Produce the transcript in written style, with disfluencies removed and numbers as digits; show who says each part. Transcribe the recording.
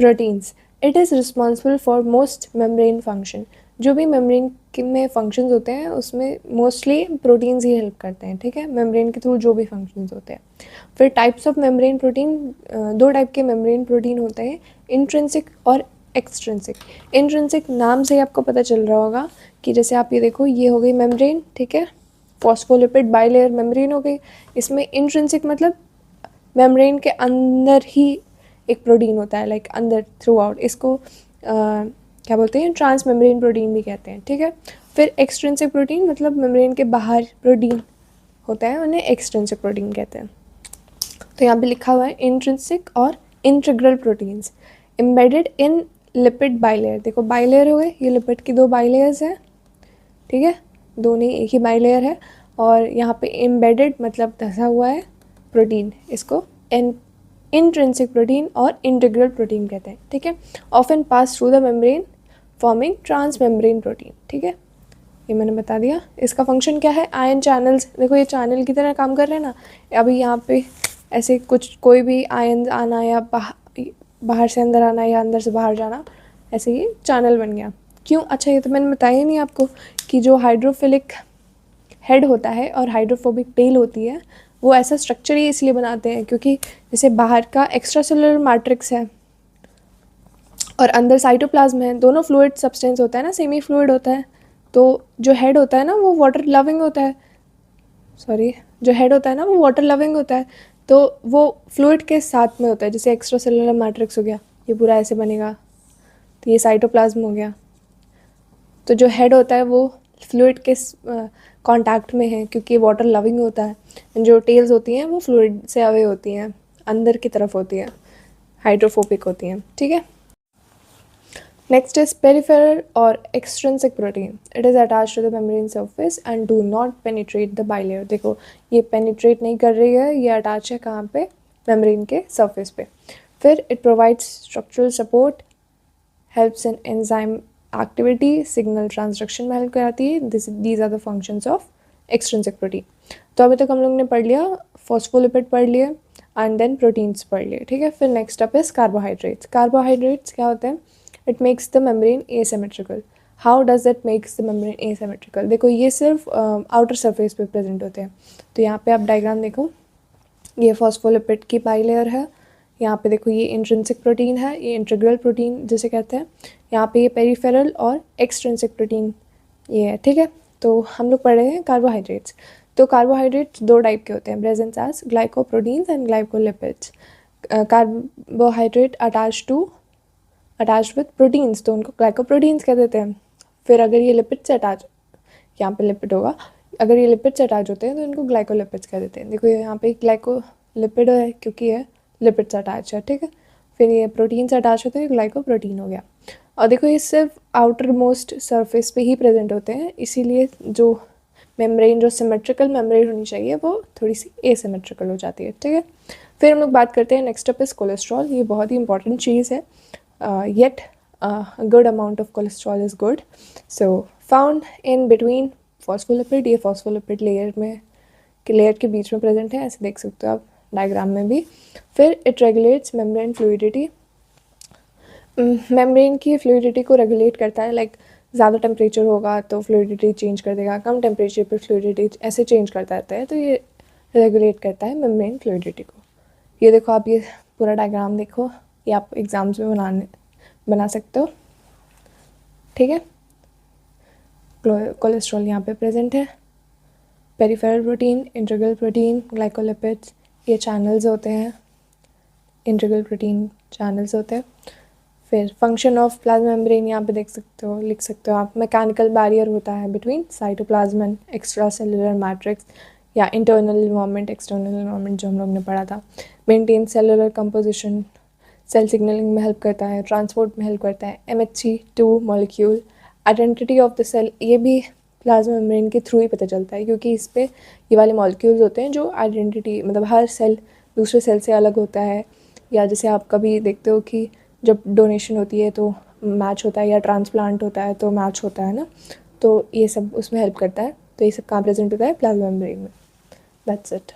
Speaker 1: Proteins, it is responsible for most membrane function. जो भी membrane में फंक्शंस होते हैं उसमें मोस्टली प्रोटीन्स ही हेल्प करते हैं, ठीक है, मेम्ब्रेन के थ्रू जो भी फंक्शंस होते हैं। फिर टाइप्स ऑफ मेम्ब्रेन प्रोटीन, दो टाइप के मेम्ब्रेन प्रोटीन होते हैं, इंट्रिंसिक और एक्सट्रिंसिक। इंट्रिंसिक नाम से ही आपको पता चल रहा होगा कि जैसे आप ये देखो, ये हो गई मेम्ब्रेन, ठीक है, फॉस्फोलिपिड बाइलेयर मेम्ब्रेन हो गई। इसमें इंट्रिंसिक मतलब मेम्ब्रेन के अंदर ही एक प्रोटीन होता है, लाइक अंदर थ्रू आउट, इसको क्या बोलते हैं, ट्रांस मेम्ब्रेन प्रोटीन भी कहते हैं, ठीक है। फिर एक्सट्रिंसिक प्रोटीन मतलब मेम्ब्रेन के बाहर प्रोटीन होता है, उन्हें एक्सट्रिंसिक प्रोटीन कहते हैं। तो यहाँ पे लिखा हुआ है इंट्रिंसिक और integral proteins embedded in lipid bilayer. देखो बाइलेयर हो गए, ये लिपिड की दो बाइलेयर्स हैं, ठीक है, दोनों एक ही बाइलेयर है। और यहाँ पे एम्बेडेड मतलब धंसा हुआ है प्रोटीन, इसको इंट्रिंसिक प्रोटीन और इंटीग्रल प्रोटीन कहते हैं, ठीक है। Often pass through the membrane forming trans membrane protein, ठीक है, ये मैंने बता दिया। इसका फंक्शन क्या है, आयन चैनल्स, देखो ये चैनल की तरह काम कर रहे हैं ना। अभी यहाँ पे ऐसे कुछ कोई भी आयन आना या बाहर से अंदर आना या अंदर से बाहर जाना, ऐसे ये चैनल बन गया। क्यों, अच्छा ये तो मैंने बताया ही नहीं आपको कि जो हाइड्रोफिलिक हेड होता है और हाइड्रोफोबिक टेल होती है, वो ऐसा स्ट्रक्चर ही इसलिए बनाते हैं क्योंकि जैसे बाहर का एक्स्ट्रा सेलुलर मैट्रिक्स है और अंदर साइटोप्लाज्म है, दोनों फ्लूइड सब्सटेंस होता है ना, सेमी फ्लूइड होता है। तो जो हेड होता है ना वो वाटर लविंग होता है, जो हेड होता है ना वो वाटर लविंग होता है, तो वो फ्लूइड के साथ में होता है। जैसे एक्स्ट्रा सेलुलर मैट्रिक्स हो गया, ये पूरा ऐसे बनेगा, तो ये साइटोप्लाज्म हो गया। तो जो हेड होता है वो फ्लूइड के कांटेक्ट में है क्योंकि वाटर लविंग होता है। जो टेल्स होती हैं वो फ्लूइड से अवे होती हैं, अंदर की तरफ होती हैं, हाइड्रोफोबिक होती हैं, ठीक है। नेक्स्ट इज पेरिफेरल और extrinsic protein, it is attach to the membrane surface and do not penetrate the bilayer. देखो ये पेनिट्रेट नहीं कर रही है, ये अटैच है कहाँ पे, मेम्ब्रेन के सर्फेस पे। फिर it provides structural support, helps in enzyme activity, signal transduction में हेल्प कराती है। These are the functions of extrinsic protein. तो अभी तक हम लोग ने पढ़ लिया, फॉस्फोलिपिड पढ़ लिए एंड देन प्रोटीन्स पढ़ लिए, ठीक है। फिर next up is carbohydrates. Carbohydrates क्या होते हैं, it makes the membrane asymmetrical. How does that makes the membrane asymmetrical, देखो ये सिर्फ आउटर सरफेस पे प्रेजेंट होते हैं। तो यहाँ पे आप डायग्राम देखो, ये फॉस्फोलिपिड की बाइलेयर है, यहाँ पे देखो ये इंट्रिंसिक प्रोटीन है, ये इंटीग्रल प्रोटीन जिसे कहते हैं, यहाँ पे ये पेरिफेरल और एक्सट्रिंसिक प्रोटीन ये है, ठीक है। तो हम लोग पढ़ रहे हैं कार्बोहाइड्रेट्स। तो कार्बोहाइड्रेट्स दो टाइप के होते हैं, present as glycoproteins and glycolipids. Carbohydrate attached with proteins तो उनको ग्लाइकोप्रोटीन्स कह देते हैं। फिर अगर ये लिपिड से अटैच, यहाँ पे लिपिड होगा, अगर ये लिपिड से अटैच होते हैं तो इनको ग्लाइकोलिपिड्स कह देते हैं। देखो यहाँ पे ग्लाइकोलिपिड है क्योंकि ये लिपिड से अटैच है, ठीक है। फिर ये प्रोटीन से अटैच होते हैं, ग्लाइकोप्रोटीन हो गया। और देखो ये सिर्फ आउटर मोस्ट सरफेस पे ही प्रेजेंट होते हैं, इसीलिए जो मेम्ब्रेन, जो सिमेट्रिकल मेम्ब्रेन होनी चाहिए वो थोड़ी सी एसिमेट्रिकल हो जाती है, ठीक है। फिर हम लोग बात करते हैं नेक्स्ट अप इज कोलेस्ट्रॉल। ये बहुत ही इंपॉर्टेंट चीज़ है, yet good amount of cholesterol is good. So found in between phospholipid, ये फॉस्फोलिपिड लेयर के बीच में प्रेजेंट है, ऐसे देख सकते हो आप डायग्राम में भी। फिर it regulates membrane fluidity, membrane की फ्लूइडिटी को रेगुलेट करता है, लाइक ज़्यादा टेम्परेचर होगा तो फ्लूइडिटी चेंज कर देगा, कम टेम्परेचर पर फ्लूइडिटी ऐसे चेंज करता रहता है, तो ये रेगुलेट करता है मेम्ब्रेन फ्लूइडिटी को। ये देखो आप, ये पूरा डायग्राम देखो, ये आप एग्जाम्स में बना सकते हो, ठीक है। कोलेस्ट्रॉल यहाँ पे प्रेजेंट है, peripheral protein, integral protein, glycolipids, ये चैनल्स होते हैं, इंटीग्रल प्रोटीन चैनल्स होते हैं। फिर फंक्शन ऑफ प्लाज्मा मेम्ब्रेन यहाँ पे देख सकते हो, लिख सकते हो आप, मैकेनिकल बैरियर होता है between cytoplasm and extra cellular matrix, या इंटरनल इन्वायरमेंट एक्सटर्नल इन्वायरमेंट जो हम लोग ने पढ़ा था। Maintain cellular composition, cell signaling में हेल्प करता है, ट्रांसपोर्ट में हेल्प करता है। MHC2 molecule, identity of the cell, ये भी प्लाज्मा मेम्ब्रेन के थ्रू ही पता चलता है क्योंकि इस पे ये वाले मॉलिक्यूल्स होते हैं जो आइडेंटिटी, मतलब हर सेल दूसरे सेल से अलग होता है। या जैसे आप कभी देखते हो कि जब डोनेशन होती है तो मैच होता है, या ट्रांसप्लांट होता है तो मैच होता है ना, तो ये सब उसमें हेल्प करता है। तो ये सब कहाँ प्रेजेंट होता है, प्लाज्मा मेम्ब्रेन में। That's it.